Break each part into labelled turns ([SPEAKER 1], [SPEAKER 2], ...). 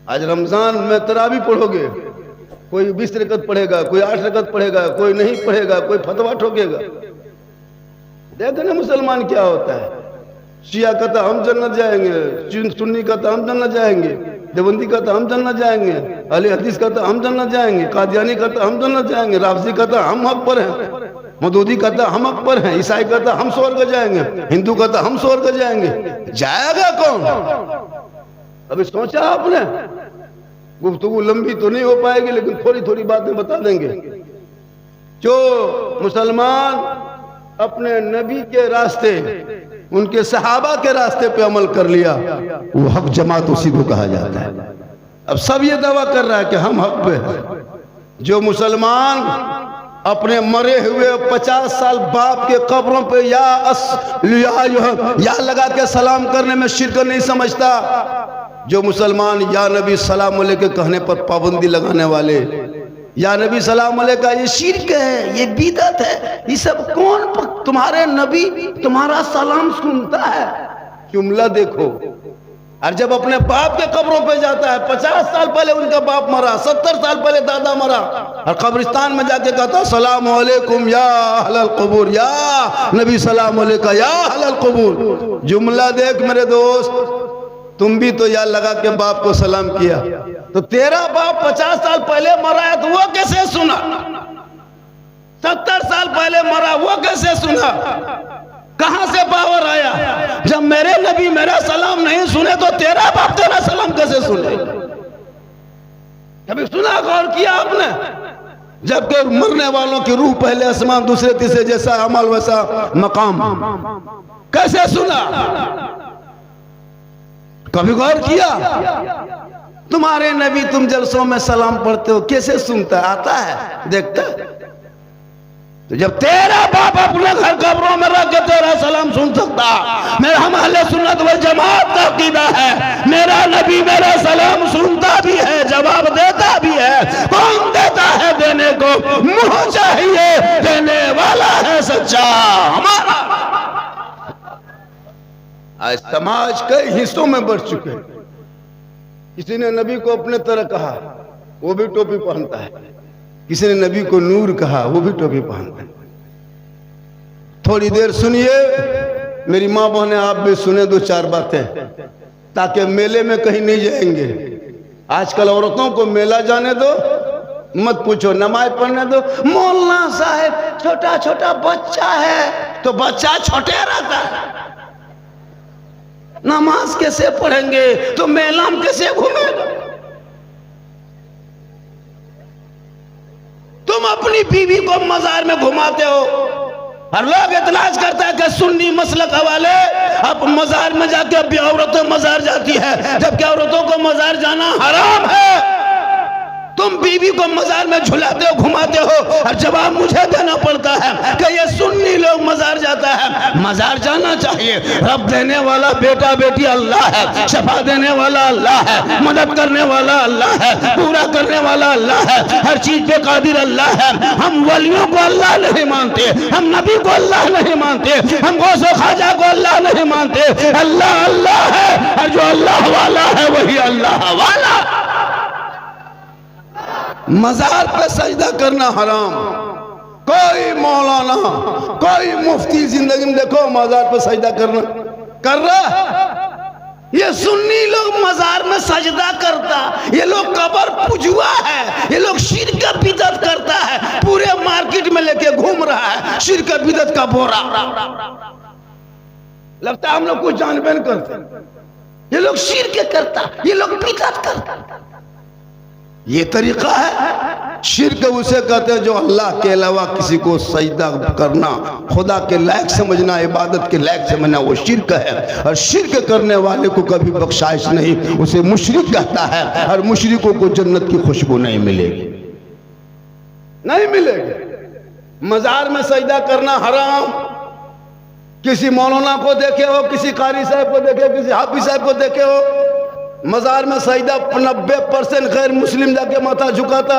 [SPEAKER 1] आज रमजान में तरावी पढ़ोगे, कोई 20 रकत पढ़ेगा, कोई 8 रकत पढ़ेगा, कोई नहीं पढ़ेगा, कोई फतवा ठोकेगा। देखो ना मुसलमान क्या होता है। शिया कहता हम जन्नत जाएंगे, सुन्नी कहता हम जन्नत जाएंगे, देवबंदी कहता हम जन्नत जाएंगे, अहले हदीस कहता हम जन्नत जाएंगे, कादियानी कहता हम जन्नत जाएंगे, राफजी कहता हम हक पर हैं, मदूदी कहता हम हक पर हैं, ईसाई कहता हम स्वर्ग जाएंगे, हिंदू कहता हम स्वर्ग जाएंगे। जाएगा कौन? अभी सोचा आपने? गुफ्तगू लंबी तो नहीं हो पाएगी, लेकिन थोड़ी थोड़ी बातें बता देंगे। जो मुसलमान अपने नबी के रास्ते, उनके सहाबा के रास्ते पे अमल कर लिया, वो हक जमात उसी को कहा जाता है। अब सब ये दावा कर रहा है कि हम हक पे हैं। जो मुसलमान अपने मरे हुए 50 साल बाप के कब्रों पे या लगा के सलाम करने में शिरक नहीं समझता, जो मुसलमान या नबी सलाम अलैहि कहने पर पाबंदी लगाने वाले, या नबी सलाम अलैहि का ये शिरक है, ये बिदअत है, ये सब कौन? तुम्हारे नबी तुम्हारा सलाम सुनता है? जुमला देखो। और जब अपने बाप के कब्रों पे जाता है, 50 साल पहले उनका बाप मरा, 70 साल पहले दादा मरा, और कब्रिस्तान में जाके कहता सलाम अलैकुम या अहलल कबूर, या नबी सलाम अलैका या अहलल कबूर। जुमला देख मेरे दोस्त, तुम भी तो या लगा के बाप को सलाम किया, तो तेरा बाप 50 साल पहले मरा है तो वो कैसे सुना? 70 साल पहले मरा, वो कैसे सुना? कहां से पावर आया? जब मेरे नबी मेरा सलाम नहीं सुने तो तेरा बाप तेरा सलाम कैसे सुने? कभी सुना, गौर किया आपने? जबकि मरने वालों की रूह पहले आसमान, दूसरे तीसरे जैसा अमल वैसा मकाम, कैसे सुना? कभी गौर किया? तुम्हारे नबी तुम जलसों में सलाम पढ़ते हो, कैसे सुनता? आता है, देखता है। तो जब तेरा बाप अपने घर कब्रों में रख के तेरा सलाम सुन सकता, मेरा हम अहले सुन्नत वल जमात का अकीदा है, मेरा नबी मेरा सलाम सुनता भी है, जवाब देता भी है। कौन देता है? देने को मुंह चाहिए, देने वाला है सच्चा हमारा। आज समाज कई हिस्सों में बढ़ चुके हैं। किसी ने नबी को अपने तरह कहा, वो भी टोपी पहनता है। किसी ने नबी को नूर कहा, वो भी टोपी पहनता है। थोड़ी देर सुनिए मेरी माँ बहने, आप भी सुने 2-4 बातें, ताकि मेले में कहीं नहीं जाएंगे। आजकल औरतों को मेला जाने दो, मत पूछो, नमाज पढ़ने दो। मौलाना साहब छोटा छोटा बच्चा है, तो बच्चा छोटे रहता है, नमाज कैसे पढ़ेंगे? तो मेला में कैसे घूमेगा? तुम अपनी बीवी को मजार में घुमाते हो, और लोग इतलाज करता है कि सुन्नी मसलक वाले अब मजार में जाके अब औरतें मजार जाती है, जबकि औरतों को मजार जाना हराम है। तुम बीवी को मजार में झुलाते हो, घुमाते हो, और जवाब मुझे देना पड़ता है कि ये सुन्नी लोग मजार जाता है। मजार जाना चाहिए। रब देने वाला बेटा बेटी अल्लाह है, शफा देने वाला अल्लाह है, मदद करने वाला अल्लाह है, पूरा करने वाला अल्लाह है, हर चीज पे कादिर अल्लाह है। हम वलियों को अल्लाह नहीं मानते, हम नबी को अल्लाह नहीं मानते, हम गौसे ख्वाजा को अल्लाह नहीं मानते। अल्लाह अल्लाह है, और जो अल्लाह वाला है वही अल्लाह वाला। मजार पे सजदा करना हराम। कोई मौलाना, कोई मुफ्ती जिंदगी में देखो मजार पे सजदा करना कर रहा? ये सुन्नी लोग मजार में सजदा करता, ये लोग कबर पुजुआ है, ये लोग शिर्क का बिदअत करता है, पूरे मार्केट में लेके घूम रहा है शिर्क का बिदअत का बोरा। लगता है हम लोग कुछ जानबे नहीं करते। ये लोग शिर्क करता, ये लोग बिदअत करता। ये तरीका है। शिर्क उसे कहते हैं जो अल्लाह के अलावा किसी को सजदा करना, खुदा के लायक समझना, इबादत के लायक समझना, वो शिर्क है। और शिर्क करने वाले को कभी बख्शाइश नहीं, उसे मुशरिक कहता है। और मुशरिकों को जन्नत की खुशबू नहीं मिलेगी, नहीं मिलेगी। मजार में सजदा करना हराम। किसी मौलाना को देखे हो, किसी कारी साहब को देखे, किसी हाफिज साहब को देखे हो, मजार में सजदा 90% गैर मुस्लिम जाके माथा झुकाता,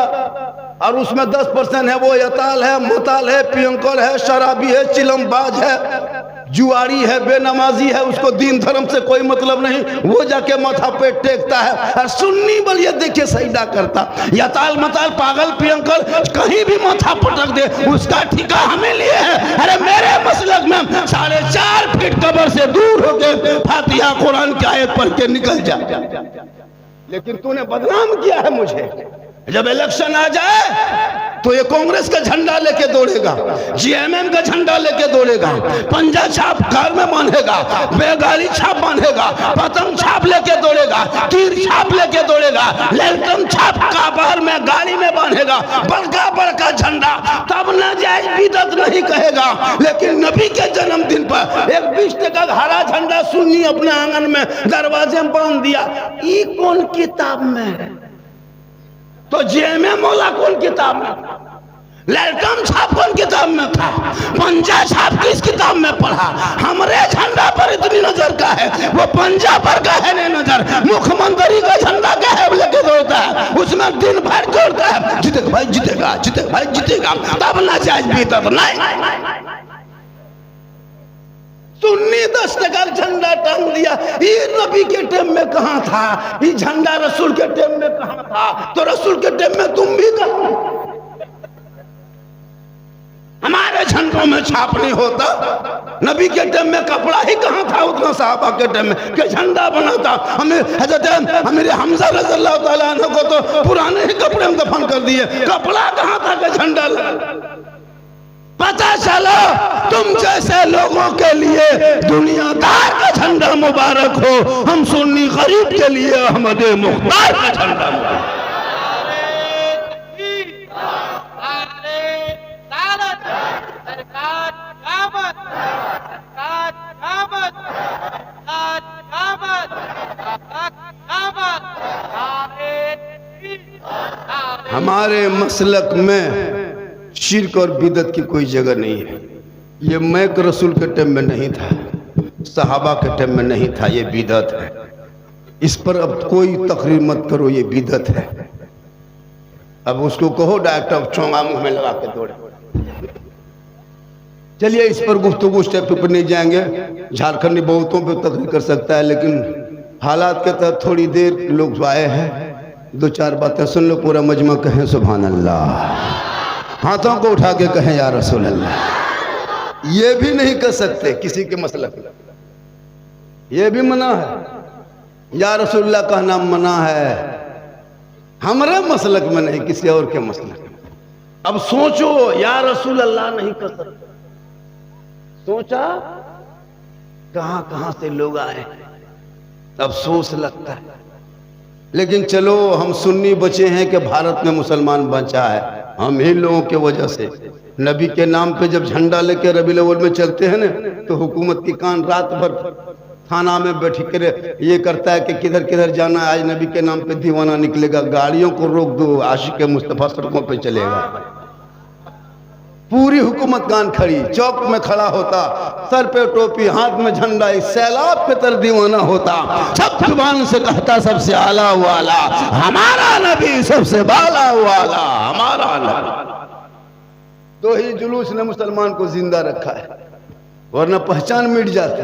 [SPEAKER 1] और उसमें 10% है वो यताल है, मताल है, पियंकर है, शराबी है, चिलमबाज है। जुआरी है, बेनमाजी है, उसको दीन धर्म से कोई मतलब नहीं, वो जाके माथा पे टेकता है। और सुन्नी बल ये देखिए सजदा करता, या ताल मताल पागल पियंकल कहीं भी माथा पटक दे, उसका ठिका हमें लिए है। अरे मेरे मसलक में 4.5 फीट कब्र से दूर होके फातिहा कुरान की आयत पढ़ के निकल जा, लेकिन तूने बदनाम किया है मुझे। जब इलेक्शन आ जाए तो ये कांग्रेस का झंडा लेके दौड़ेगा, जीएमएम का झंडा लेके दौड़ेगा, पंजा छाप कार में बांधेगा, बेगारी छाप बांधेगा, पतंग छाप लेके दौड़ेगा, तीर छाप लेके दौड़ेगा, लेलकम छाप का बाहर में गाड़ी में बांधेगा, बड़का बड़का झंडा, तब न जायज बिदअत नहीं कहेगा। लेकिन नबी के जन्मदिन पर एक 20 टका का हरा झंडा सुन्नी अपने आंगन में दरवाजे में बांध दिया, ये कौन किताब में है? तो जेएमएम मौला कौन किताब में था? ललकम छाप कौन किताब में था? पंजा छाप किस किताब में पढ़ा? हमारे झंडा पर इतनी नजर का है, वो पंजा पर का है नहीं नजर। मुख्यमंत्री का झंडा का है लेके दौड़ता है, उसमें दिन भर दौड़ता है, जीतेगा भाई जीतेगा, जीतेगा भाई जीतेगा, तब ना जायज भी तब नहीं। सुन्नी 10 टका झंडा टांग दिया, ये नबी के टाइम में कहां था? ये झंडा रसूल के टाइम में कहां था? तो रसूल के टाइम में तुम भी कहां? हमारे झंडों में छाप नहीं होता, नबी के टाइम में कपड़ा ही कहां था उतना साहबा के टाइम में कि झंडा बना था। हमें हजरत अमीर हमजा रज़ियल्लाहु ताला अन्हु को तो पुराने ही कपड़े में दफन कर दिए, कपड़ा कहां था कि झंडा लगा? पता चलो तुम जैसे लोगों के लिए दुनियादार का झंडा मुबारक हो, हम सुन्नी गरीब के लिए अहमद मुख्तार का झंडा मुबारक। हमारे मसलक में शिर्क और बिदत की कोई जगह नहीं है। ये मैक रसूल के टाइम में नहीं था, सहाबा के टाइम में नहीं था, ये बिदत है। इस पर अब कोई तकरीर मत करो, ये बिदत है। अब उसको कहो डॉक्टर चोंगा मुंह में लगा के दौड़े। चलिए इस पर गुफ्तगू स्टेप पर नहीं जाएंगे, झारखंडी बहुतों पे तकरीर कर सकता है, लेकिन हालात के तहत थोड़ी देर लोग आए हैं, 2-4 बातें सुन लो, पूरा मजमा कहें सुभान अल्लाह, हाथों को उठा के कहें या रसूल अल्लाह। ये भी नहीं कर सकते किसी के मसलक में, ये भी मना है, या रसूल अल्लाह कहना मना है, हमारे मसलक में नहीं, किसी और के मसलक में। अब सोचो या रसूल अल्लाह नहीं कर सकते, सोचा कहां कहां से लोग आए, अफसोस लगता है। लेकिन चलो हम सुन्नी बचे हैं कि भारत में मुसलमान बचा है, हम ही लोगों के वजह से। नबी के नाम पे जब झंडा लेके रबीउल अव्वल में चलते हैं ना, तो हुकूमत की कान रात भर थाना में बैठ कर ये करता है कि किधर किधर जाना है, आज नबी के नाम पे दीवाना निकलेगा, गाड़ियों को रोक दो, आशिक मुस्तफा सड़कों पे चलेगा। पूरी हुकूमत कान खड़ी, चौक में खड़ा होता, सर पे टोपी, हाथ में झंडा, इस सैलाब पे तर दीवाना होता, सब जुबान से कहता सबसे आला वाला हमारा नबी, सबसे बाला वाला हमारा नबी। तो ही जुलूस ने मुसलमान को जिंदा रखा है, वरना पहचान मिट जाती।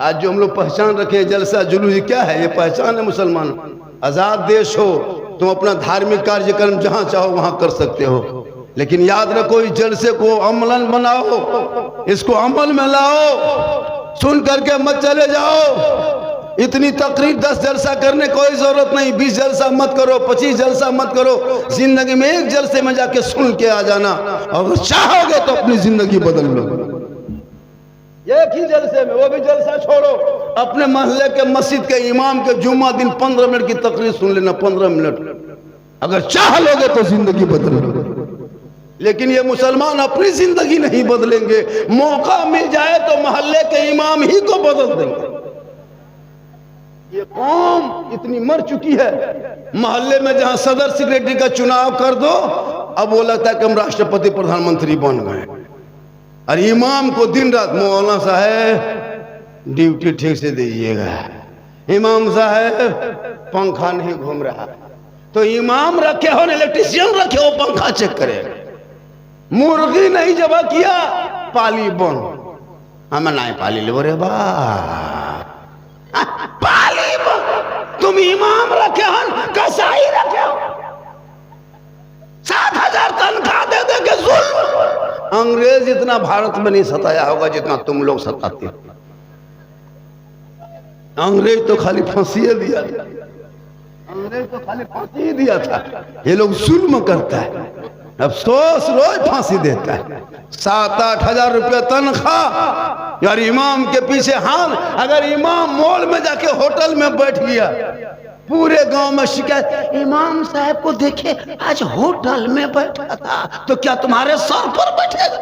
[SPEAKER 1] आज जो हम लोग पहचान रखे, जलसा जुलूस, क्या है ये पहचान है मुसलमान। आजाद देश हो, तुम अपना धार्मिक कार्यक्रम जहां चाहो वहां कर सकते हो, लेकिन याद रखो इस जलसे को अमलन बनाओ, इसको अमल में लाओ, सुन करके मत चले जाओ। इतनी तकरीर 10 जलसा करने कोई जरूरत नहीं, 20 जलसा मत करो, 25 जलसा मत करो, जिंदगी में एक जलसे में जाके सुन के आ जाना, और चाहोगे तो अपनी जिंदगी बदल लो। एक ही जलसे में, वो भी जलसा छोड़ो, अपने मोहल्ले के मस्जिद के इमाम के जुम्मा दिन 15 मिनट की तकरीर सुन लेना, 15 मिनट, अगर चाह लोगे तो जिंदगी बदल लो। लेकिन ये मुसलमान अपनी जिंदगी नहीं बदलेंगे, मौका मिल जाए तो मोहल्ले के इमाम ही को बदल देंगे। ये कौम इतनी मर चुकी है, मोहल्ले में जहां सदर सेक्रेटरी का चुनाव कर दो, अब वो लगता है कि हम राष्ट्रपति प्रधानमंत्री बन गए। और इमाम को दिन रात, मौलाना साहब ड्यूटी ठीक से दीजिएगा, इमाम साहब पंखा नहीं घूम रहा, तो इमाम रखे हो, इलेक्ट्रिशियन रखे हो, पंखा चेक करेगा। मुर्गी नहीं जबा किया, पाली बंद, हम नहीं पाली ले रे बा पाली तुम इमाम रखे हन कसाई रखे हो 7,000 तनख्वाह दे दे के जुल्म। अंग्रेज इतना भारत में नहीं सताया होगा जितना तुम लोग सताते हो। अंग्रेज तो खाली फांसी दिया था, अंग्रेज तो खाली फांसी दिया था। ये लोग जुल्म करता है, अफसोस रोज फांसी देता है। 7-8 हजार रुपया तनख्वाह यार इमाम के पीछे। हाँ अगर इमाम मॉल में जाके होटल में बैठ गया, पूरे गांव में शिकायत, इमाम साहब को देखे आज होटल में बैठा था, तो क्या तुम्हारे सर पर बैठेगा?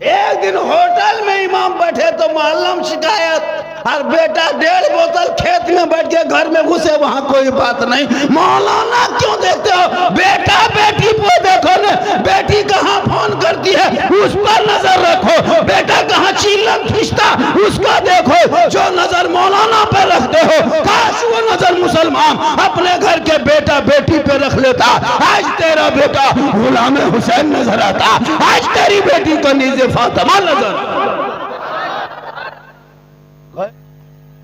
[SPEAKER 1] एक दिन होटल में इमाम बैठे तो मोहल्ला में शिकायत, और बेटा 1.5 बोतल खेत में बैठ के घर में घुसे, वहां कोई बात नहीं। मौलाना क्यों देखते हो? बेटा बेटी को देखो ना, बेटी कहाँ फोन करती है उस पर नजर रखो, बेटा कहाँ चीलन खींचता उसका देखो। जो नजर मौलाना पे रखते हो, काश वो नजर मुसलमान अपने घर के बेटा बेटी पे रख लेता। आज तेरा बेटा गुलाम हुसैन नजर आता, आज तेरी बेटी को नीचे फातिमा नजर।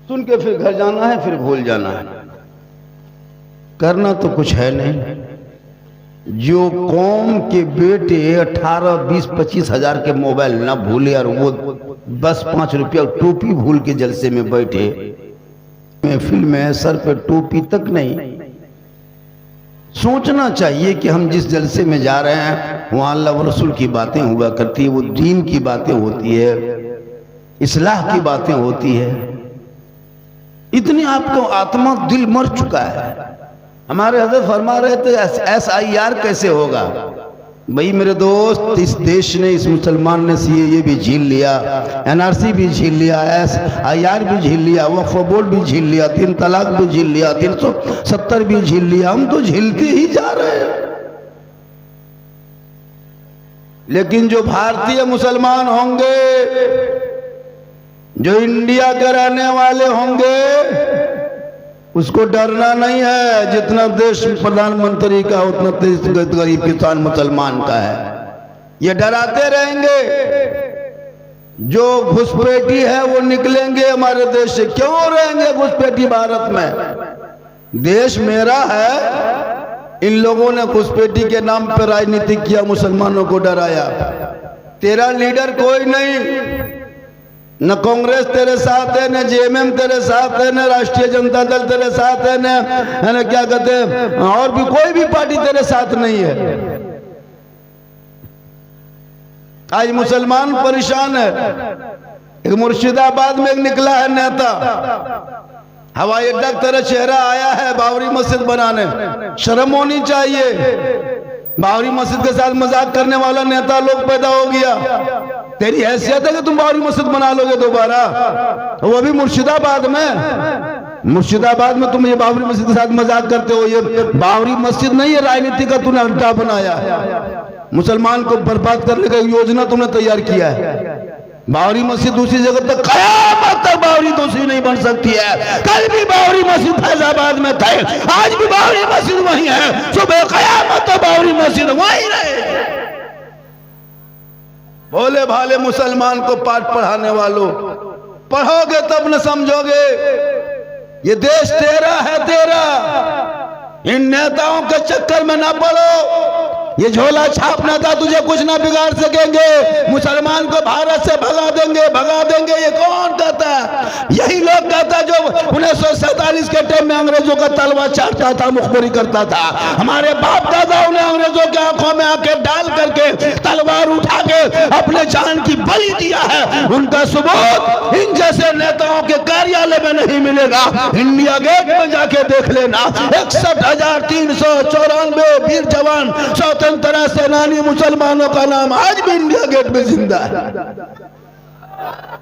[SPEAKER 1] सुन के फिर घर जाना है, फिर भूल जाना है, करना तो कुछ है नहीं। जो कौम के बेटे 18, 20, 25 हजार के मोबाइल ना भूले और वो 10-5 रुपया टोपी भूल के जलसे में बैठे, महफिल में सर पे टोपी तक नहीं। सोचना चाहिए कि हम जिस जलसे में जा रहे हैं वहां अल्लाह व रसूल की बातें हुआ करती है, वो दीन की बातें होती है, इस्लाह की बातें होती है। इतनी आपको आत्मा दिल मर चुका है। हमारे हज़रत फरमा रहे थे SIR कैसे होगा? भाई मेरे दोस्त, इस देश ने, इस मुसलमान ने CAA भी झील लिया, NRC भी झील लिया, SIR भी झील लिया, वक्फ बोर्ड भी झील लिया, 3 तलाक भी झील लिया, 370 भी झील लिया। हम तो झीलते ही जा रहे हैं। लेकिन जो भारतीय मुसलमान होंगे, जो इंडिया के रहने वाले होंगे, उसको डरना नहीं है। जितना देश प्रधानमंत्री का उतना देश गरीब किसान मुसलमान का है। ये डराते रहेंगे। जो घुसपैठी है वो निकलेंगे हमारे देश से। क्यों रहेंगे घुसपैठी भारत में? देश मेरा है। इन लोगों ने घुसपैठी के नाम पर राजनीति किया, मुसलमानों को डराया। तेरा लीडर कोई नहीं, न कांग्रेस तेरे साथ है, न JMM तेरे साथ है, न राष्ट्रीय जनता दल तेरे साथ है, न क्या कहते हैं, और भी कोई भी पार्टी तेरे साथ नहीं है। आज मुसलमान परेशान है। एक मुर्शिदाबाद में एक निकला है नेता, हवाई अड्डा तेरा चेहरा आया है बाबरी मस्जिद बनाने। शर्म होनी चाहिए। बाबरी मस्जिद के साथ मजाक करने वाला नेता लोग पैदा हो गया। तेरी हैसियत है कि तुम बाबरी मस्जिद बना लोगे दोबारा? वो भी मुर्शिदाबाद में। मुर्शिदाबाद में तुम ये बाबरी मस्जिद के साथ मजाक करते हो। ये बाबरी मस्जिद नहीं है, राजनीति का तूने अड्डा बनाया। मुसलमान को बर्बाद करने का योजना तुमने तैयार किया है। बाबरी मस्जिद दूसरी जगह तक, कयामत तक बाबरी दूसरी नहीं बन सकती है। कल भी बाबरी मस्जिद फैजाबाद में थे, आज भी बाबरी मस्जिद वही है। सुबह कयामत तक बाबरी मस्जिद वही रहे। भोले भाले मुसलमान को पाठ पढ़ाने वालों, पढ़ोगे तब न समझोगे। ये देश तेरा है, तेरा। इन नेताओं के चक्कर में ना पड़ो। ये झोला छापना था, तुझे कुछ ना बिगाड़ सकेंगे। मुसलमान को भारत से भगा देंगे, भगा देंगे। ये कौन कहता है? यही लोग कहता जो 1947 के टाइम में अंग्रेजों का तलवा चाटता था, मुखबरी करता था। हमारे बाप दादाओं ने अंग्रेजों के आंखों में आंखें डाल करके तलवार उठा के अपने जान की बलि दिया है। उनका सबूत इन जैसे नेताओं के कार्यालय में नहीं मिलेगा। इंडिया गेट में जाके देख लेना। 61,394 वीर जवान, स्वतंत्रता सेनानी मुसलमानों का नाम आज भी इंडिया गेट में जिंदा है।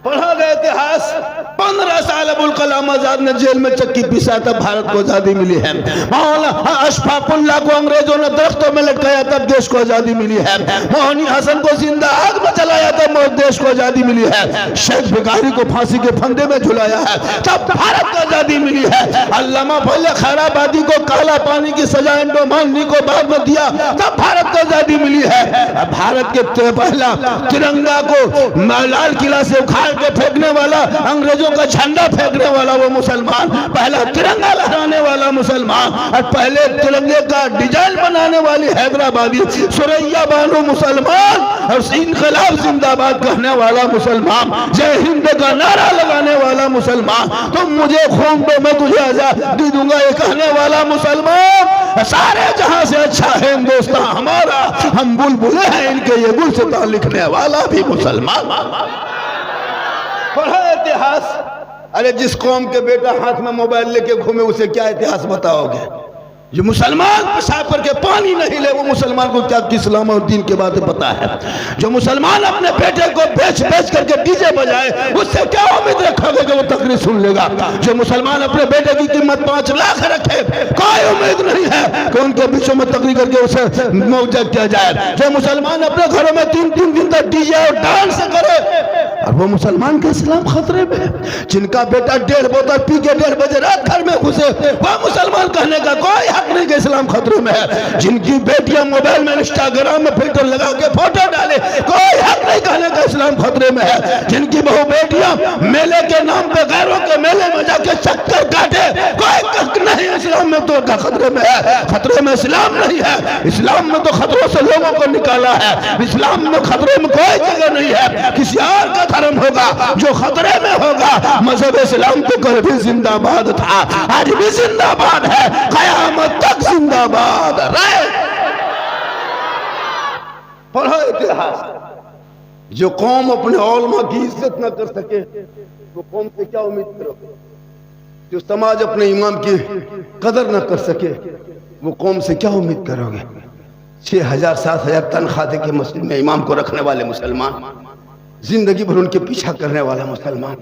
[SPEAKER 1] पढ़ा गया इतिहास। 15 साल अबुल कलाम आजाद ने जेल में चक्की पिसा तब भारत को आजादी मिली है। मौलाना अशफाकुल्लाह को अंग्रेजों ने दरख्तों में लटकाया तब देश को आजादी मिली है। मोहनी हसन को जिंदा आग में जलाया तब देश को आजादी मिली है। शेख भिखारी को फांसी के फंदे में झुलाया है तब भारत को आजादी मिली है। अल्लामा फजल खैराबादी को काला पानी की सजा अंडमान निकोबार में दिया तब भारत को आजादी मिली है। भारत के पहला तिरंगा को लाल किला से उखाड़ के फेंकने वाला, अंग्रेजों का झंडा फेंकने वाला वो मुसलमान, पहला तिरंगा लहराने वाला मुसलमान, और पहले तिरंगे का डिजाइन बनाने वाली हैदराबादी सुरैया बानो मुसलमान, और इनकलाब जिंदाबाद कहने वाला मुसलमान, जय हिंद का नारा लगाने वाला मुसलमान, तुम मुझे खून दो मैं तुझे आजादी दूंगा ये कहने वाला मुसलमान, सारे जहां से अच्छा है हिंदुस्तान हमारा, हम बुलबुले हैं इनके ये गुल से लिखने वाला भी मुसलमान। पढ़ा इतिहास। अरे जिस कौम के बेटा हाथ में मोबाइल लेके घूमे उसे क्या इतिहास बताओगे? जो मुसलमान पेशाब करके पानी नहीं ले वो मुसलमान को क्या इस्लाम और दीन के बातें पता है? जो मुसलमान अपने बेटे को बेच बेच करके डीजे बजाए उससे क्या उम्मीद रखोगे कि वो तकरीर सुन लेगा? जो मुसलमान अपने बेटे की कीमत 5 लाख रखे कोई उम्मीद नहीं है कि उनके बीचों में तकरीर करके उसे मौजा किया जाए। जो मुसलमान अपने घरों में 3-3 दिन तक डीजे और डांस करे और वो मुसलमान का इस्लाम खतरे में। जिनका बेटा 1.5 बोतल पी के 1.5 बजे रात घर में घुसे वह मुसलमान कहने का कोई हक नहीं कि इस्लाम खतरे में है। जिनकी बेटियां मोबाइल में इंस्टाग्राम में फिल्टर लगा के फोटो डाले कोई हक नहीं कहने का इस्लाम खतरे में है। जिनकी बहु बेटियां मेले के नाम पे गैरों के मेले में जाके चक्कर काटे कोई हक नहीं इस्लाम में तो खतरे में है। खतरे में इस्लाम नहीं है। इस्लाम में तो खतरों से लोगों को निकाला है। इस्लाम में खतरे में कोई जगह नहीं है। किसी और का धर्म होगा जो खतरे में होगा। मजहब इस्लाम तो कल भी जिंदाबाद था, आज भी जिंदाबाद है, कयामत तक जिंदाबाद रहे। पढ़ो इतिहास। जो कौम अपने औलमा की इज्जत न कर सके वो कौम से क्या उम्मीद करोगे? जो समाज अपने इमाम की कदर न कर सके वो कौम से क्या उम्मीद करोगे? 6,000-7,000 तनख्वाह दे के मस्जिद में इमाम को रखने वाले मुसलमान, जिंदगी भर उनके पीछा करने वाला मुसलमान,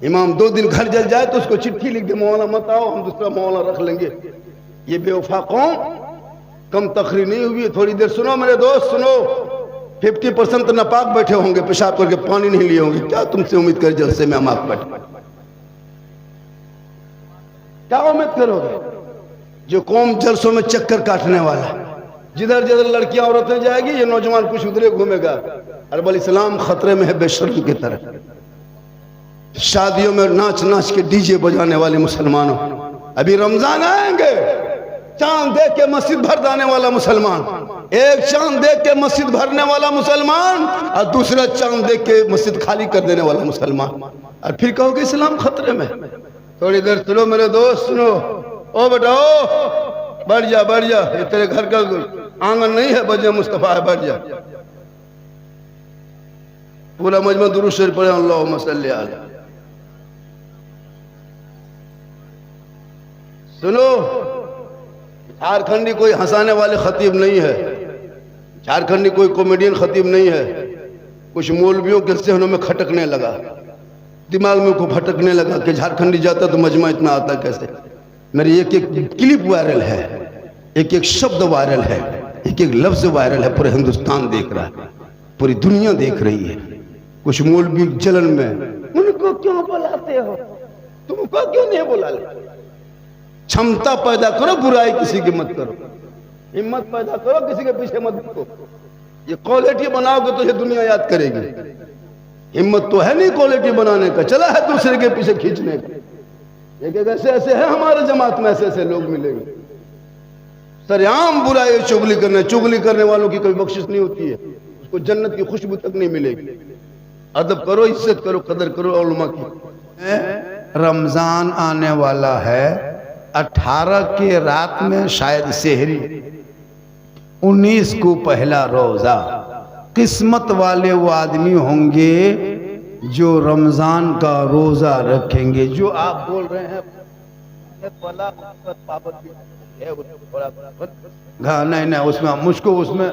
[SPEAKER 1] इमाम 2 दिन घर जल जाए तो उसको चिट्ठी लिख दे मौलाना मत आओ हम दूसरा मौलाना रख लेंगे। ये बेवफा कौम कम तकरीर नहीं हुई। थोड़ी देर सुनो मेरे दोस्त सुनो। 50% नापाक बैठे होंगे, पेशाब करके पानी नहीं लिए होंगे। क्या तुमसे उम्मीद कर जलसे में हम आप बैठे? क्या उम्मीद करोगे? जो कौम जलसों में चक्कर काटने वाला, जिधर जिधर लड़कियां औरतें जाएगी ये नौजवान कुछ उधरे घूमेगा। अरबल इस्लाम खतरे में है बेशर्म की तरह। शादियों में नाच नाच के डीजे बजाने वाले मुसलमानों, अभी रमजान आएंगे, चांद देख के मस्जिद भर जाने वाला मुसलमान, एक चांद देख के मस्जिद भरने वाला मुसलमान और दूसरा चांद देख के मस्जिद खाली कर देने वाला मुसलमान, और फिर कहोगे इस्लाम खतरे में। थोड़ी देर सुनो मेरे दोस्त सुनो। ओ बेटा ओ बढ़ जा बढ़ जा, ये तेरे घर का आंगन नहीं है, बजे मुस्तफा है, बढ़ जा। पूरा मजमा दुरूद शरीफ पढ़े अल्लाहुम्मा सल्ली अलैहि। सुनो, झारखंडी कोई हंसाने वाले खतीब नहीं है, झारखंडी कोई कॉमेडियन खतीब नहीं है। कुछ मौलवियों के सहनों में खटकने लगा, दिमाग में को भटकने लगा कि झारखंडी जाता तो मजमा इतना आता कैसे। मेरी एक एक क्लिप वायरल है, एक एक शब्द वायरल है, एक एक लफ्ज वायरल है। पूरे हिंदुस्तान देख रहा है, पूरी दुनिया देख रही है। कुछ मौलवी जलन में, उनको क्यों बुलाते हो, तुमको क्यों नहीं बुला ले? क्षमता पैदा करो, बुराई किसी की मत करो, हिम्मत पैदा करो, किसी के पीछे मत भागो। ये क्वालिटी बनाओगे तो ये दुनिया याद करेगी। हिम्मत तो है नहीं क्वालिटी बनाने का, चला है दूसरे के पीछे खींचने का। एक ऐसे ऐसे है हमारे जमात में, ऐसे ऐसे लोग मिलेंगे सरेआम बुराई चुगली करने। चुगली करने वालों की कोई बख्शिश नहीं होती है, उसको जन्नत की खुशबू तक नहीं मिलेगी। अदब करो, इज्जत करो, कदर करो उलमा की। रमजान आने वाला है, 18 के रात में शायद सेहरी, 19 को पहला रोजा। किस्मत वाले वो आदमी होंगे जो रमजान का रोजा रखेंगे। जो आप बोल रहे हैं हाँ नहीं नहीं, उसमें मुझको उसमें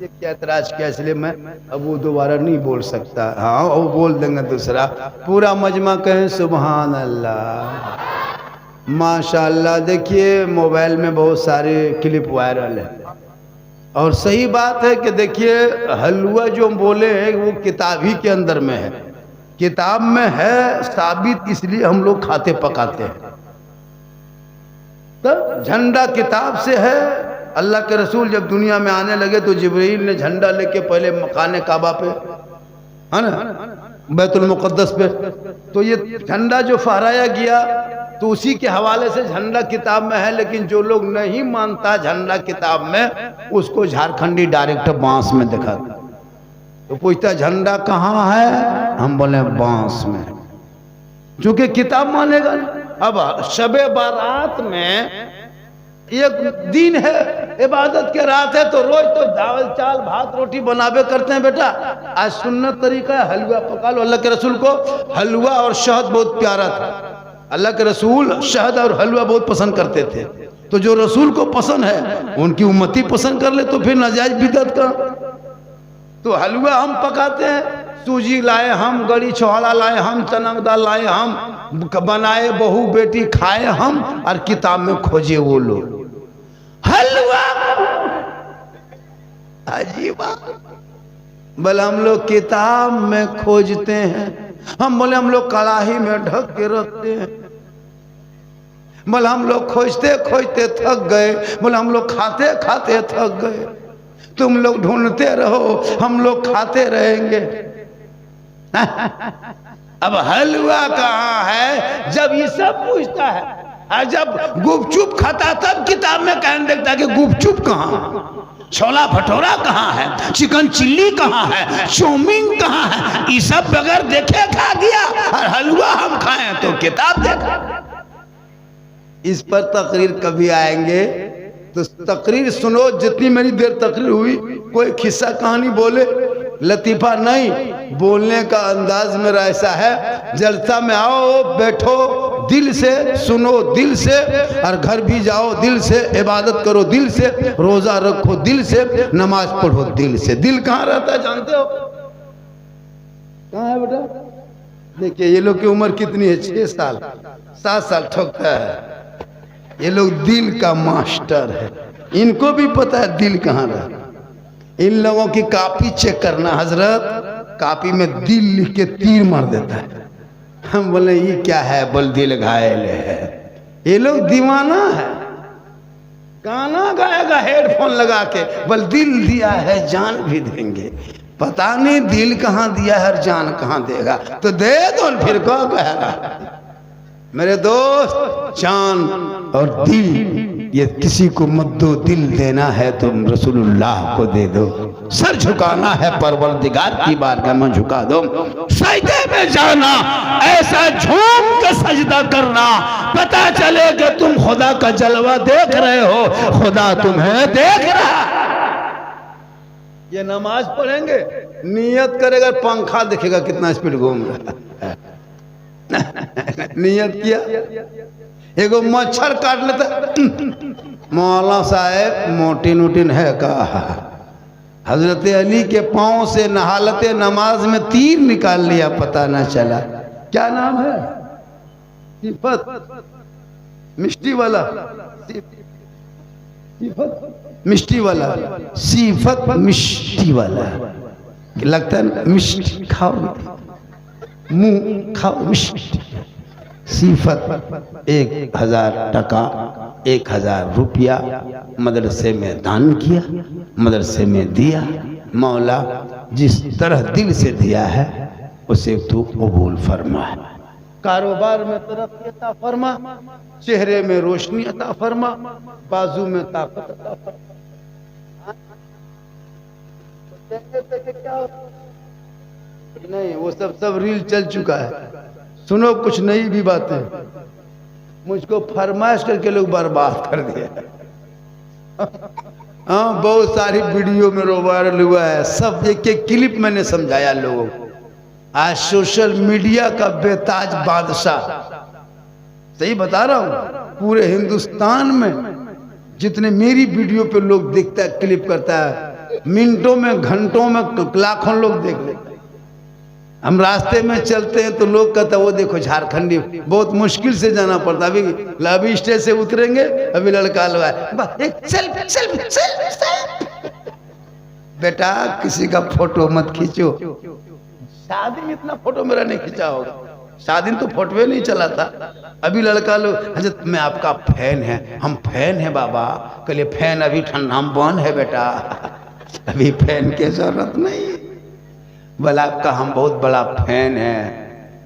[SPEAKER 1] ये क्या एतराज किया, इसलिए मैं अब वो दोबारा नहीं बोल सकता। हाँ वो बोल देंगे दूसरा, पूरा मजमा कहें सुभान अल्लाह माशाल्लाह। देखिए मोबाइल में बहुत सारे क्लिप वायरल है और सही बात है कि देखिए हलवा जो बोले हैं वो किताब ही के अंदर में है, किताब में है साबित, इसलिए हम लोग खाते पकाते हैं। तब झंडा किताब से है। अल्लाह के रसूल जब दुनिया में आने लगे तो जिब्रील ने झंडा लेके पहले मकाने काबा पे, है ना, बैतुल मुक़द्दस पे, तो ये झंडा जो फहराया गया तो उसी के हवाले से झंडा किताब में है। लेकिन जो लोग नहीं मानता झंडा किताब में, उसको झारखंडी डायरेक्ट बांस में दिखाता, तो पूछता झंडा कहाँ है, हम बोले बांस में, क्योंकि किताब मानेगा ना। अब शबे बारात में एक दिन है, इबादत के रात है, तो रोज तो दावल चाल भात रोटी बनावे करते हैं बेटा। आज सुन्नत तरीका है हलवा पका लो। अल्लाह के रसूल को हलवा और शहद बहुत प्यारा था, अल्लाह के रसूल शहद और हलवा बहुत पसंद करते थे। तो जो रसूल को पसंद है उनकी उम्मती पसंद कर ले, तो फिर नाजायज बिदअत का। तो हलवा हम पकाते हैं, सूजी लाए हम, गड़ी छोहाड़ा लाए हम, चना दाल लाए हम, बनाए बहू बेटी खाए हम, और किताब में खोजे वो लोग हलवा। अजीब बोले हम लोग किताब में खोजते हैं, हम बोले हम लोग कड़ाही में ढक के रखते हैं। बोले हम लोग खोजते खोजते थक गए, बोले हम लोग खाते खाते थक गए। तुम लोग ढूंढते रहो, हम लोग खाते रहेंगे। अब हलवा कहाँ है जब ये सब पूछता है, और जब गुपचुप खाता तब किताब में कहने देखता है कि गुपचुप कहाँ, छोला भटूरा कहाँ है, चिकन चिल्ली कहाँ है, चाउमीन कहाँ है, ये सब बगैर देखे खा गया, और हलवा हम खाएं तो किताब देखा। इस पर तकरीर कभी आएंगे तो तकरीर सुनो, जितनी मेरी देर तकरीर हुई, कोई किस्सा कहानी बोले, लतीफा नहीं, बोलने का अंदाज मेरा ऐसा है, जलसा में आओ बैठो दिल से, सुनो दिल से, और घर भी जाओ दिल से, इबादत करो दिल से, रोजा रखो दिल से, नमाज पढ़ो दिल से। दिल कहाँ रहता है जानते हो? कहाँ है बेटा? देखिए ये लोग की उम्र कितनी है, 6 साल 7 साल ठोकता है। ये लोग दिल का मास्टर है, इनको भी पता है दिल कहाँ रहा। इन लोगों की कॉपी चेक करना, हजरत कॉपी में दिल लिख के तीर मार देता है। हम बोले ये क्या है, बोल दिल घायल है। ये लोग दीवाना है, गाना गाएगा हेडफोन लगा के, बोल दिल दिया है जान भी देंगे। पता नहीं दिल कहाँ दिया है और जान कहाँ देगा, तो दे दो फिर को कह रहा। मेरे दोस्त जान और दिल ये किसी को मत दो, दिल देना है तो रसूलुल्लाह को दे दो। सर झुकाना है परवरदिगार की बारगाह में झुका दो। सजदे में जाना, ऐसा झूम के सजदा करना, पता चले कि तुम खुदा का जलवा देख रहे हो, खुदा तुम्हें देख रहा। ये नमाज पढ़ेंगे, नियत करेगा, पंखा देखेगा कितना स्पीड घूम रहा है। नियत किया, एगो मच्छर काट लेता, मौला साहब मोटिन उटिन है कहा। हजरत अली के पांव से नहालते नमाज में तीर निकाल लिया, पता ना चला। क्या नाम है? सिफत मिष्टी वाला, मिष्टी वाला, सिफत मिष्टी वाला। लगता है मिष्टी खाओ, मुंह खाओ मिष्टी। सिफत 1000 टका 1000 रुपया मदरसे में दान किया, मदरसे में दिया। मौला जिस तरह दिल से दिया है उसे तू कबूल फरमा। कारोबार में तरक्की अता फरमा, चेहरे में रोशनी अता फरमा, बाजू में ताकत अता फरमा। नहीं वो सब रील चल चुका है। सुनो कुछ नई भी बातें, मुझको फरमाइश करके लोग बर्बाद कर दिया। हाँ बहुत सारी वीडियो में वायरल हुआ है, सब एक एक क्लिप मैंने समझाया लोगों को। आज सोशल मीडिया का बेताज बादशाह, सही बता रहा हूं, पूरे हिंदुस्तान में जितने मेरी वीडियो पे लोग देखता है, क्लिप करता है, मिनटों में घंटों में लाखों लोग देख लेते हैं। हम रास्ते में चलते हैं तो लोग कहते हैं वो देखो झारखंडी, बहुत मुश्किल से जाना पड़ता। अभी स्टेज से उतरेंगे, अभी लड़का लगा बेटा किसी का फोटो मत खींचो। शादी में इतना फोटो मेरा नहीं खींचा होगा, शादी में तो फोटो नहीं चला था। अभी लड़का लोग हजरत मैं आपका फैन है, हम फैन है बाबा। कहले फैन अभी ठंडा में बंद है बेटा, अभी फैन की जरूरत नहीं। बोला आपका हम बहुत बड़ा फैन है,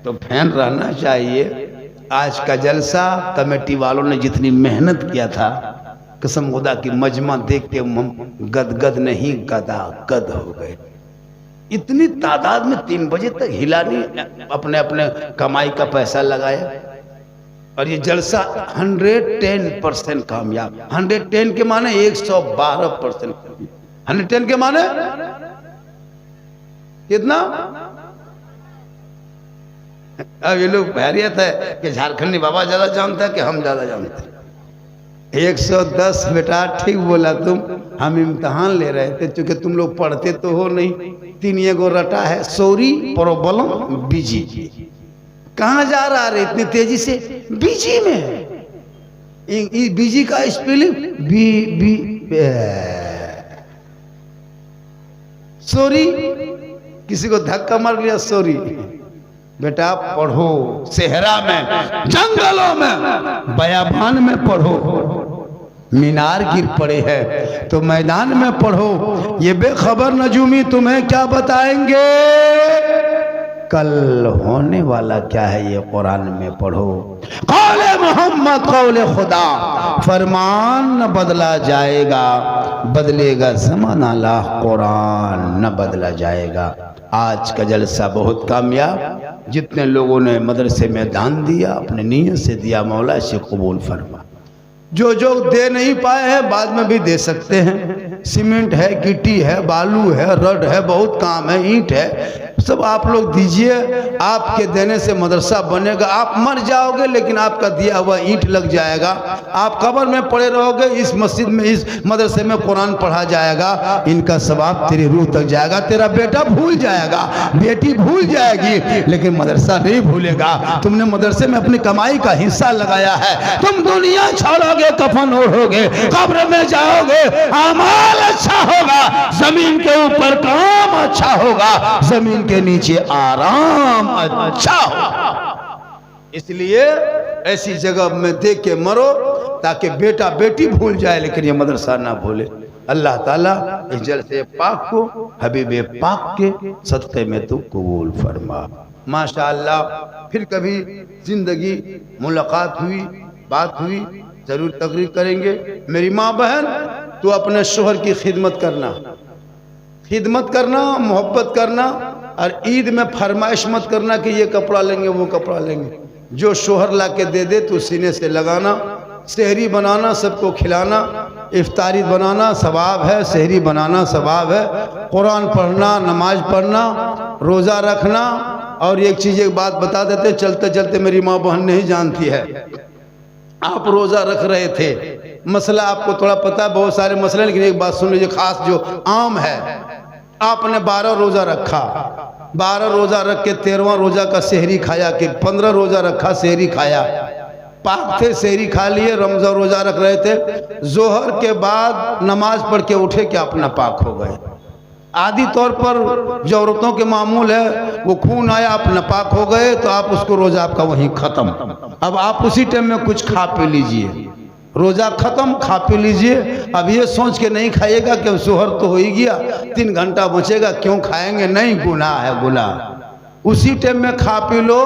[SPEAKER 1] तो फैन रहना चाहिए। आज का जलसा कमेटी वालों ने जितनी मेहनत किया था, कसम खुदा की मजमा देख के गदगद नहीं गदा गद हो गए। इतनी तादाद में 3 बजे तक हिला नहीं, अपने अपने कमाई का पैसा लगाया। और ये जलसा 110% कामयाब। 110 के माने 112%। 110 के माने कितना? अब ये लोग हैरियत है कि झारखंडी बाबा ज्यादा जानता है कि हम ज्यादा जानते हैं। 110 बेटा ठीक बोला तुम। हम इम्तिहान ले रहे थे, क्योंकि तुम लोग पढ़ते तो हो नहीं। 3 एगो रटा है, सॉरी प्रॉब्लम बीजी। कहाँ जा रहा रे इतनी तेजी से? बीजी में। बीजी का स्पेलिंग बी सॉरी, किसी को धक्का मार लिया सॉरी। बेटा पढ़ो, सेहरा में, जंगलों में, बयाबान में पढ़ो। मीनार गिर पड़े हैं तो मैदान में पढ़ो। ये बेखबर नजूमी तुम्हें क्या बताएंगे, कल होने वाला क्या है ये कुरान में पढ़ो। कौले मोहम्मद कौले खुदा, फरमान न बदला जाएगा, बदलेगा ज़माना ला, कुरान न बदला जाएगा। आज का जलसा बहुत कामयाब। जितने लोगों ने मदरसे में दान दिया, अपने नीयत से दिया, मौला से कबूल फरमा। जो जो दे नहीं पाए हैं बाद में भी दे सकते हैं। सीमेंट है, गिट्टी है, बालू है, रड है, बहुत काम है, ईंट है, सब आप लोग दीजिए। आपके देने से मदरसा बनेगा। आप मर जाओगे लेकिन आपका दिया हुआ ईंट लग जाएगा। आप कब्र में पड़े रहोगे, इस मस्जिद में, इस मदरसे में कुरान पढ़ा जाएगा, इनका सवाब तेरी रूह तक जाएगा। तेरा बेटा भूल जाएगा, बेटी भूल जाएगी, लेकिन मदरसा नहीं भूलेगा। तुमने मदरसे में अपनी कमाई का हिस्सा लगाया है। तुम दुनिया छोड़ोगे, कफन ओढ़ोगे, कब्र में जाओगे, अमाल अच्छा होगा, जमीन के ऊपर काम अच्छा होगा, जमीन के नीचे आराम अच्छा होगा। इसलिए ऐसी जगह में देख के मरो ताकि बेटा बेटी भूल जाए लेकिन ये मदरसा ना भूले। अल्लाह ताला इस जलसे पाक को हबीबे पाक के सदक़े में तू कबूल फरमा। माशाअल्लाह, फिर कभी जिंदगी मुलाकात हुई, बात हुई, जरूर तकरीर करेंगे। मेरी माँ बहन, तू अपने शोहर की खिदमत करना, मोहब्बत करना, और ईद में फरमाइश मत करना कि ये कपड़ा लेंगे वो कपड़ा लेंगे। जो शोहर ला के दे दे तू सीने से लगाना। सहरी बनाना, सबको खिलाना, इफ्तारी बनाना सवाब है, सहरी बनाना सवाब है, कुरान पढ़ना, नमाज पढ़ना, रोज़ा रखना। और एक चीज़, एक बात बता देते चलते चलते, मेरी माँ बहन नहीं जानती है, आप रोज़ा रख रहे थे, मसला आपको थोड़ा पता है, बहुत सारे मसले, लेकिन एक बात सुन लीजिए, खास जो आम है, आपने 12 रोज़ा रखा, 12 रोज़ा रख के 13वां रोज़ा का सहरी खाया कि 15 रोज़ा रखा, सहरी खाया, पाक थे, सहरी खा लिए, रमज़ान रोज़ा रख रहे थे, जोहर के बाद नमाज पढ़ के उठे कि अपना पाक हो गए। आदि तौर पर जो औरतों के मामूल है, वो खून आया, आप नापाक हो गए, तो आप उसको रोज़ा आपका वहीं ख़त्म। अब आप उसी टाइम में कुछ खा पी लीजिए, रोज़ा ख़त्म, खा पी लीजिए। अब ये सोच के नहीं खाइएगा कि अब सोहर तो हो ही गया, 3 घंटा बचेगा, क्यों खाएंगे, नहीं, गुनाह है, गुनाह। उसी टाइम में खा पी लो।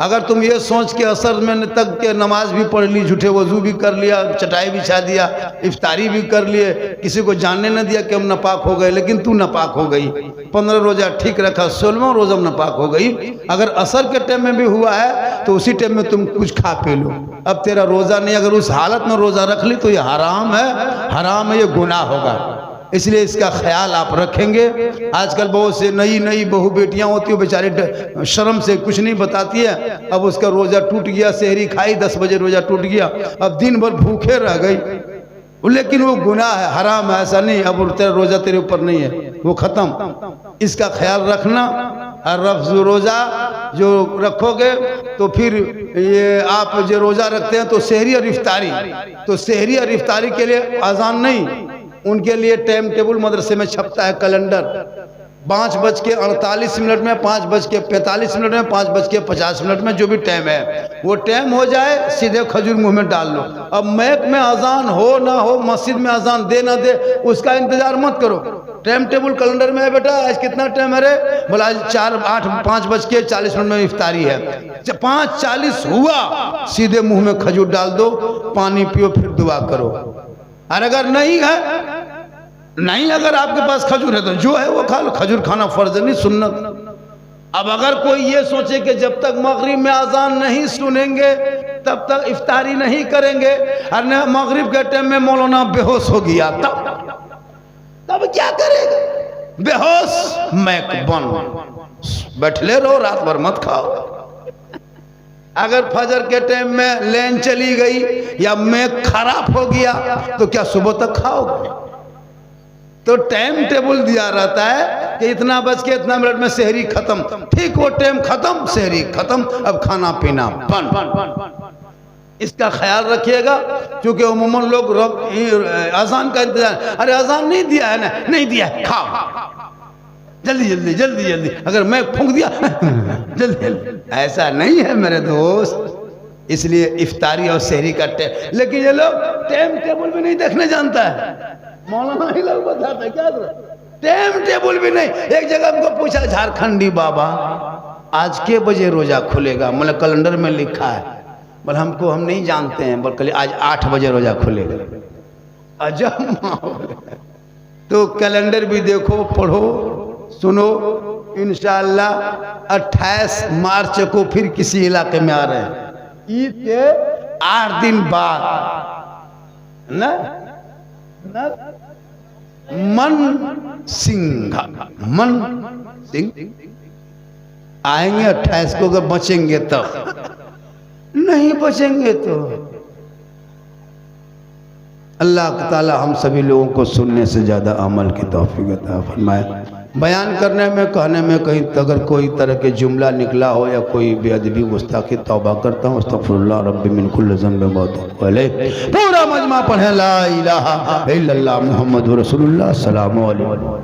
[SPEAKER 1] अगर तुम ये सोच के असर में तक के नमाज भी पढ़ ली, झूठे वजू भी कर लिया, चटाई बिछा दिया, इफ्तारी भी कर लिए, किसी को जानने न दिया कि हम नापाक हो गए, लेकिन तू नापाक हो गई, 15 रोज़ा ठीक रखा, 16वां रोज़ा नापाक हो गई। अगर असर के टाइम में भी हुआ है तो उसी टाइम में तुम कुछ खा पी लो, अब तेरा रोज़ा नहीं। अगर उस हालत में रोज़ा रख ली तो ये हराम है, हराम है, ये गुनाह होगा। इसलिए इसका ख्याल आप रखेंगे। आजकल बहुत से नई नई बहू बेटियां होती हैं, बेचारी शर्म से कुछ नहीं बताती है। अब उसका रोज़ा टूट गया, सेहरी खाई 10 बजे रोज़ा टूट गया, अब दिन भर भूखे रह गई, लेकिन वो गुनाह है, हराम है, ऐसा नहीं। अब तेरा रोज़ा तेरे ऊपर नहीं है, वो ख़त्म। इसका ख्याल रखना। और रोज़ा जो रखोगे तो फिर ये आप जो रोज़ा रखते हैं तो सहरी और इफ्तारी, तो सहरी और इफ्तारी के लिए अजान नहीं, उनके लिए टाइम टेबल मदरसे में छपता है, कैलेंडर 5:48 में, 5:45 में, 5:50 में, जो भी टाइम है वो टाइम हो जाए सीधे खजूर मुंह में डाल लो। अब मैक में अजान हो ना हो, मस्जिद में अजान दे ना दे, उसका इंतजार मत करो। टाइम टेबल कैलेंडर में है, बेटा आज कितना टाइम है रे, बोला आज 5:40 में इफ्तारी है, 5:40 हुआ सीधे मुंह में खजूर डाल दो, पानी पियो, फिर दुआ करो। और अगर नहीं अगर आपके पास खजूर है तो जो है वो खा लो, खजूर खाना फर्ज नहीं, सुन्नत। अब अगर कोई ये सोचे कि जब तक मगरिब में अजान नहीं सुनेंगे तब तक इफ्तारी नहीं करेंगे, और न मगरिब के टाइम में मौलाना बेहोश हो गया, तब क्या करेगा? बेहोश मैक बन, बैठले रहो, रात भर मत खाओ। अगर फजर के टाइम में लेन चली गई या मैक खराब हो गया तो क्या सुबह तक खाओगे? तो टाइम टेबल दिया रहता है कि इतना बज के इतना मिनट में सहरी खत्म, ठीक वो टाइम खत्म, सहरी खत्म, अब खाना पीना बंद। इसका ख्याल रखिएगा, क्योंकि उम्मन लोग अजान का इंतजार, अरे अजान नहीं दिया है ना, नहीं दिया है, खाओ जल्दी जल्दी जल्दी जल्दी, अगर मैं फूंक दिया जल्दी जल्दी, ऐसा नहीं है मेरे दोस्त। इसलिए इफ्तारी और सहरी का टाइम, लेकिन ये लोग टाइम टेबल भी नहीं देखने जानता है। मौलाना ही लोग बताते क्या टाइम टेबल भी नहीं। एक जगह हमको पूछा झारखंडी बाबा आज के बजे रोजा खुलेगा, मतलब कैलेंडर में लिखा है, बोले हमको हम नहीं जानते हैं, बोल आज 8 बजे रोजा खुलेगा। अजब। तो कैलेंडर भी देखो, पढ़ो, सुनो। इंशाअल्लाह 28 मार्च को फिर किसी इलाके में आ रहे हैं, ईद के 8 दिन बाद ना मन सिंह आएंगे 28 को, अगर बचेंगे तब, नहीं बचेंगे तो अल्लाह ताला हम सभी लोगों को सुनने से ज़्यादा अमल की तौफीक अता फरमाए। बयान करने में, कहने में कहीं अगर कोई तरह के जुमला निकला हो या कोई बेअदबी गुस्ताखी, तौबा करता हूँ, अस्तगफिरुल्लाह रब्बी मिन कुल्लि ज़ंबिन व अतूबु अलैह। पूरा मजमा पढ़े ला इलाहा इल्लल्लाह मुहम्मदुर रसूलुल्लाह सल्लल्लाहु अलैहि वसल्लम।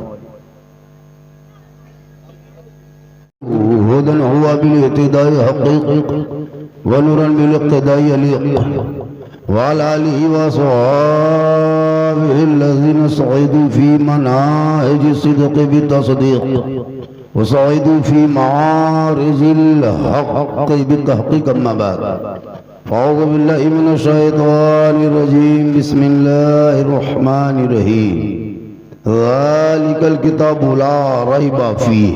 [SPEAKER 1] हुदन हुवा बिल इत्तिदाई हक़ीक़ी व नूरन बिल इक़्तिदाई अलीक़ी वाल आलिहि व सहाबिहिल्लज़ीना सअदू फी मनाहिज सिद्क़ि बित्तस्दीक़ व सअदू फी मआरिज़िल हक़्क़ि बित्तहक़ीक़। अम्मा बाद, अऊज़ु बिल्लाहि मिनश शैतानिर रजीम, बिस्मिल्लाहिर रहमानिर रहीम। ज़ालिकल किताबु ला रैबा फ़ीह।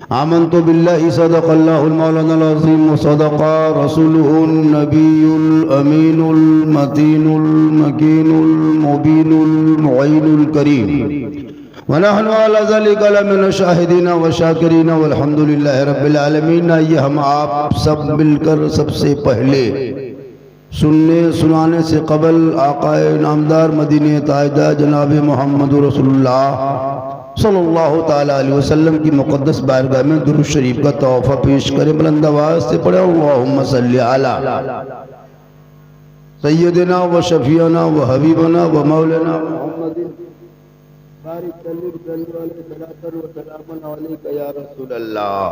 [SPEAKER 1] आमन्तु बिल्लाहि सदक़ल्लाहुल मौलानाल अज़ीम व सदक़ा रसूलुहुन नबियुल अमीनुल मतीनुल मकीनुल मुबीनुल मुईनुल करीम व नहनु अला ज़ालिका लमिन शाहिदीन व शाकिरीन वल्हम्दुलिल्लाहि रब्बिल आलमीन। ये हम आप सब मिलकर सबसे पहले सुनने सुनाने से कबल आक़ाए नामदार मदीने ताजदार जनाब मोहम्मद रसूलुल्लाह सल्लल्लाहु ताला अलैहि वसल्लम की मुक़द्दस बारगाह में दुरूद शरीफ का तोहफ़ा पेश करें। बुलंद आवाज़ से पढ़े अल्लाहुम्मा सल्लि अला सय्यदिना व शफीअना व हबीबना व मौलाना मुहम्मदिन बारिक सल्लल्लाहु अलैहि वसल्लम या रसूल अल्लाह।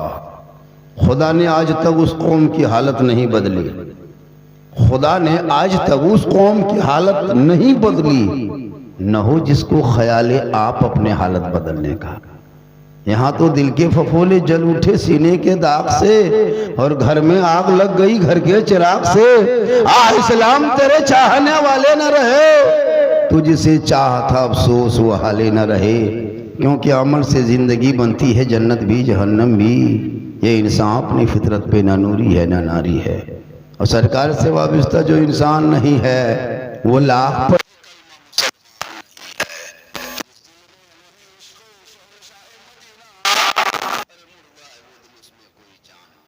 [SPEAKER 1] खुदा ने आज तक उस कौम की हालत नहीं बदली, खुदा ने आज तक उस कौम की हालत नहीं बदली, न हो जिसको ख्याले आप अपने हालत बदलने का। यहाँ तो दिल के फफोले जल उठे सीने के दाग से, और घर में आग लग गई घर के चिराग से। इस्लाम तेरे चाहने वाले न रहे, तुझसे चाह था अफसोस वो हाले न रहे। क्योंकि अमल से जिंदगी बनती है जन्नत भी जहन्नम भी। ये इंसान अपनी फितरत पे ना नूरी है ना नारी है, और सरकार से वाबस्ता जो इंसान नहीं है वो लाख